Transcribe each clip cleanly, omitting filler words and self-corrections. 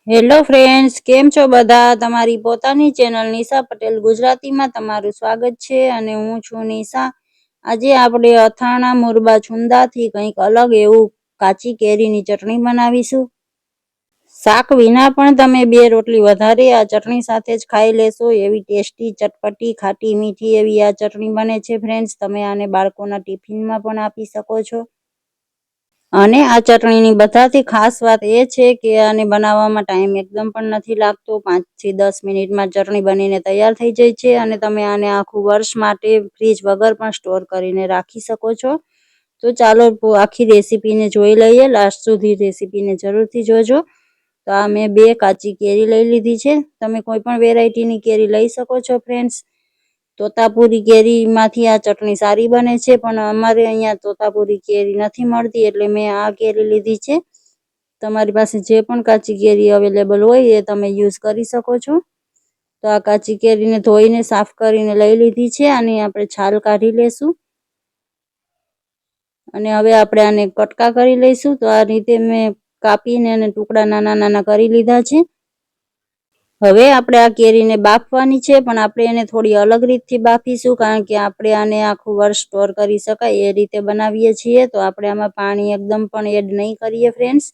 Hello friends, કેમ છો બધા? તમારી પોતાની ચેનલ નિશા પટેલ ગુજરાતીમાં તમારું સ્વાગત છે અને હું છું નિશા. આજે આપણે અથાણા મુરબા છુંદાથી કંઈક અલગ એવું કાચી કેરીની ચટણી બનાવીશું. શાક વિના પણ તમે 2 રોટલી વધારે આ ચટણી સાથે જ ખાઈ લેશો. એવી ટેસ્ટી, ચટપટી, ખાટી મીઠી એવી આ ચટણી બને છે ફ્રેન્ડ્સ. તમે આને બાળકોના ટિફિનમાં પણ આપી શકો છો. અને આ ચટણીની બધાથી ખાસ વાત એ છે કે આને બનાવવામાં ટાઈમ એકદમ પણ નથી લાગતો. 5 થી 10 મિનિટમાં ચટણી બનીને તૈયાર થઈ જાય છે અને તમે આને આખું વર્ષ માટે ફ્રીજ વગર પણ સ્ટોર કરીને રાખી શકો છો. તો ચાલો આખી રેસીપીને જોઈ લઈએ. લાસ્ટ સુધી રેસીપીને જરૂરથી જોજો. તો આ મેં 2 કાચી કેરી લઈ લીધી છે. તમે કોઈ પણ વેરાયટીની કેરી લઈ શકો છો ફ્રેન્ડ્સ. તોતાપુરી કેરીમાંથી આ ચટણી સારી બને છે, પણ અમારે અહીંયા તોતાપુરી કેરી નથી મળતી એટલે મેં આ કેરી લીધી છે. તમારી પાસે જે પણ કાચી કેરી અવેલેબલ હોય એ તમે યુઝ કરી શકો છો. તો આ કાચી કેરીને ધોઈને સાફ કરીને લઈ લીધી છે. આની આપણે છાલ કાઢી લેશું અને હવે આપણે આને કટકા કરી લઈશું. તો આ રીતે મેં કાપીને અને ટુકડા નાના નાના કરી લીધા છે. હવે આપણે આ કેરીને બાફવાની છે, પણ આપણે એને થોડી અલગ રીતથી બાફીશું, કારણ કે આપણે આને આખું વર્ષ સ્ટોર કરી શકાય એ રીતે બનાવીએ છીએ. તો આપણે આમાં પાણી એકદમ પણ એડ નહીં કરીએ ફ્રેન્ડ્સ.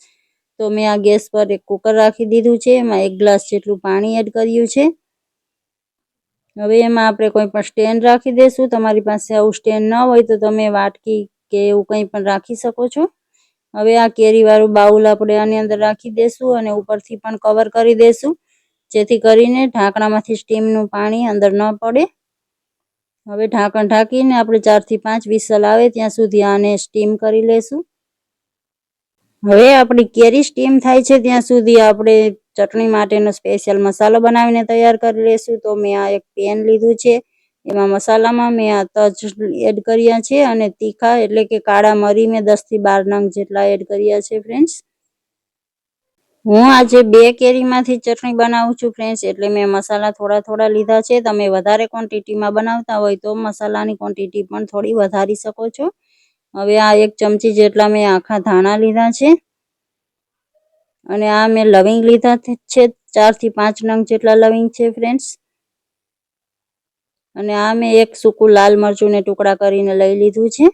તો મેં આ ગેસ પર એક કુકર રાખી દીધું છે. એમાં 1 ગ્લાસ જેટલું પાણી એડ કર્યું છે. હવે એમાં આપણે કોઈ પણ સ્ટેન્ડ રાખી દઈશું. તમારી પાસે આવું સ્ટેન્ડ ન હોય તો તમે વાટકી કે એવું કંઈ પણ રાખી શકો છો. હવે આ કેરીવાળું બાઉલ આપણે આની અંદર રાખી દઈશું અને ઉપરથી પણ કવર કરી દઈશું, જેથી કરીને ઢાંકણામાંથી સ્ટીમનું પાણી અંદર ન પડે. હવે ઢાંકણ ઢાંકીને આપણે 4 થી 5 વિસલ આવે ત્યાં સુધી આને સ્ટીમ કરી લેશું. હવે આપણી કેરી સ્ટીમ થાય છે ત્યાં સુધી આપણે ચટણી માટેનો સ્પેશિયલ મસાલો બનાવીને તૈયાર કરી લેશું. તો મેં આ એક પેન લીધું છે. એમાં મસાલામાં મેં આ તજ એડ કર્યા છે અને તીખા એટલે કે કાળા મરી મેં 10 થી 12 નંગ જેટલા એડ કર્યા છે ફ્રેન્ડ્સ. હું આજે 2 કેરીમાંથી ચટણી બનાવું છું ફ્રેન્ડ્સ, એટલે મેં મસાલા થોડા થોડા લીધા છે. તમે વધારે ક્વોન્ટિટીમાં બનાવતા હોય તો મસાલાની ક્વોન્ટિટી પણ થોડી વધારી શકો છો. હવે આ 1 ચમચી જેટલા મેં આખા ધાણા લીધા છે અને આ મેં લવિંગ લીધા છે. 4 થી 5 નંગ જેટલા લવિંગ છે ફ્રેન્ડ્સ. અને આ મેં 1 સૂકું લાલ મરચુંને ટુકડા કરીને લઈ લીધું છે.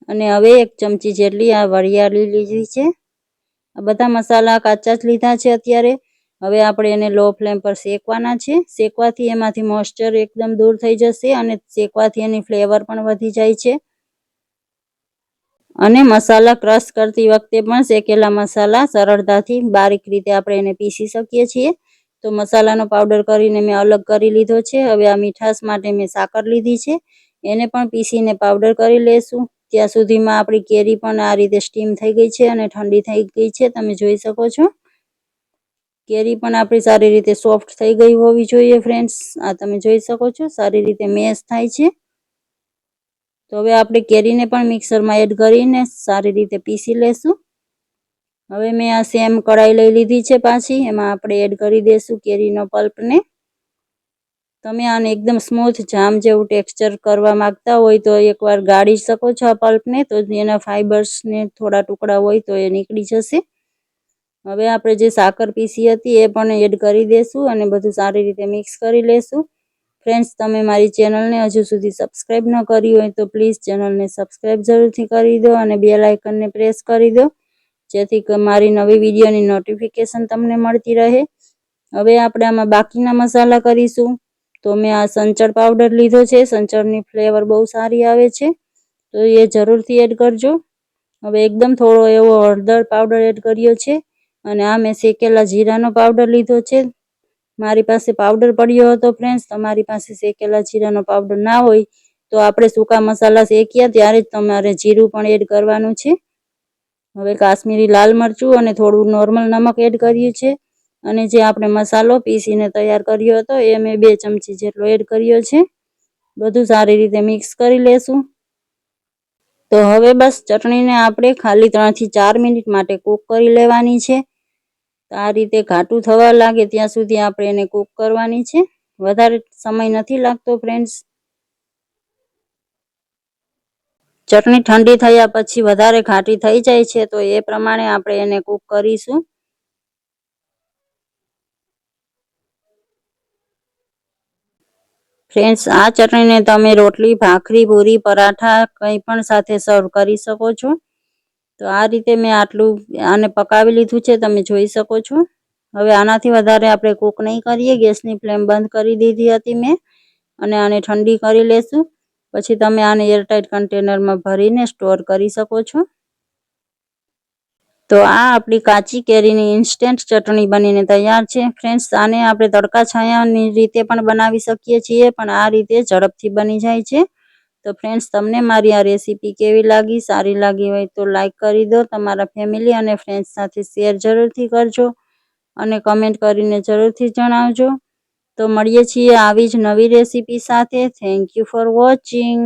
અને હવે 1 ચમચી જેટલી આ વરિયાળી લીધી છે. આ બધા મસાલા કાચા જ લીધા છે અત્યારે. હવે આપણે એને લો ફ્લેમ પર શેકવાના છે. શેકવાથી એમાંથી મોઇસ્ચર એકદમ દૂર થઈ જશે અને શેકવાથી એની ફ્લેવર પણ વધી જાય છે. અને મસાલા ક્રશ કરતી વખતે પણ શેકેલા મસાલા સરળતાથી બારીક રીતે આપણે એને પીસી શકીએ છીએ. તો મસાલાનો પાવડર કરીને મેં અલગ કરી લીધો છે. હવે આ મીઠાશ માટે મેં સાકર લીધી છે. એને પણ પીસીને પાવડર કરી લેશું. ત્યાં સુધીમાં આપણી કેરી પણ આ રીતે સ્ટીમ થઈ ગઈ છે અને ઠંડી થઈ ગઈ છે. તમે જોઈ શકો છો. કેરી પણ આપણી સારી રીતે સોફ્ટ થઈ ગઈ હોવી જોઈએ ફ્રેન્ડ્સ. આ તમે જોઈ શકો છો સારી રીતે મેશ થાય છે. તો હવે આપણે કેરીને પણ મિક્સરમાં એડ કરીને સારી રીતે પીસી લેશું. હવે મેં આ સેમ કઢાઈ લઈ લીધી છે પાછી. એમાં આપણે એડ કરી દઈશું કેરીનો પલ્પને. તમે આને એકદમ સ્મૂથ જામ જેવું ટેક્સચર કરવા માંગતા હોય તો એકવાર ગાળી શકો છો આ પલ્પને. તો એના ફાઈબર્સને થોડા ટુકડા હોય તો એ નીકળી જશે. હવે આપણે જે સાકર પીસી હતી એ પણ એડ કરી દઈશું અને બધું સારી રીતે મિક્સ કરી લેશું. ફ્રેન્ડ્સ, તમે મારી ચેનલને હજુ સુધી સબસ્ક્રાઈબ ન કરી હોય તો પ્લીઝ ચેનલને સબસ્ક્રાઈબ જરૂરથી કરી દો અને બેલ આઇકનને પ્રેસ કરી દો, જેથી મારી નવી વિડીયોની નોટિફિકેશન તમને મળતી રહે. હવે આપણે આમાં બાકીના મસાલા કરીશું. તો મેં આ સંચળ પાવડર લીધો છે. સંચળની ફ્લેવર બહુ સારી આવે છે, તો એ જરૂરથી એડ કરજો. હવે એકદમ થોડો એવો હળદર પાવડર એડ કર્યો છે અને આ મેં શેકેલા જીરાનો પાવડર લીધો છે. મારી પાસે પાવડર પડ્યો હતો ફ્રેન્ડ્સ. તમારી પાસે શેકેલા જીરાનો પાવડર ના હોય તો આપણે સૂકા મસાલા શેક્યા ત્યારે જ તમારે જીરું પણ એડ કરવાનું છે. હવે કાશ્મીરી લાલ મરચું અને થોડું નોર્મલ નમક એડ કર્યું છે અને જે આપણે મસાલો પીસીને તૈયાર કર્યો હતો એ મેં 2 ચમચી જેટલો એડ કર્યો છે. બધું સારી રીતે મિક્સ કરી લેશું. તો હવે બસ ચટણીને આપણે ખાલી 3 થી 4 મિનિટ માટે કૂક કરી લેવાની છે. આ રીતે ઘાટું થવા લાગે ત્યાં સુધી આપણે એને કૂક કરવાની છે. વધારે સમય નથી લાગતો ફ્રેન્ડ્સ. ચટણી ઠંડી થયા પછી વધારે ઘાટી થઈ જાય છે, તો એ પ્રમાણે આપણે એને કૂક કરીશું. ફ્રેન્ડ્સ, આ ચટણીને તમે રોટલી, ભાખરી, પૂરી, પરાઠા કંઈ પણ સાથે સર્વ કરી શકો છો. તો આ રીતે મેં આટલું આને પકાવી લીધું છે, તમે જોઈ શકો છો. હવે આનાથી વધારે આપણે કૂક નહીં કરીએ. ગેસની ફ્લેમ બંધ કરી દીધી હતી મેં અને આને ઠંડી કરી લેશું. પછી તમે આને એરટાઇટ કન્ટેનરમાં ભરીને સ્ટોર કરી શકો છો. તો આ આપણી કાચી કેરીની ઇન્સ્ટન્ટ ચટણી બનીને તૈયાર છે. ફ્રેન્ડ્સ, આને આપણે તડકા છાયાની રીતે પણ બનાવી શકીએ છીએ, પણ આ રીતે ઝડપથી બની જાય છે. તો ફ્રેન્ડ્સ, તમને મારી આ રેસીપી કેવી લાગી? સારી લાગી હોય તો લાઈક કરી દો. તમારા ફેમિલી અને ફ્રેન્ડ્સ સાથે શેર જરૂરથી કરજો અને કમેન્ટ કરીને જરૂરથી જણાવજો. તો મળીએ છીએ આવી જ નવી રેસીપી સાથે. Thank you for watching.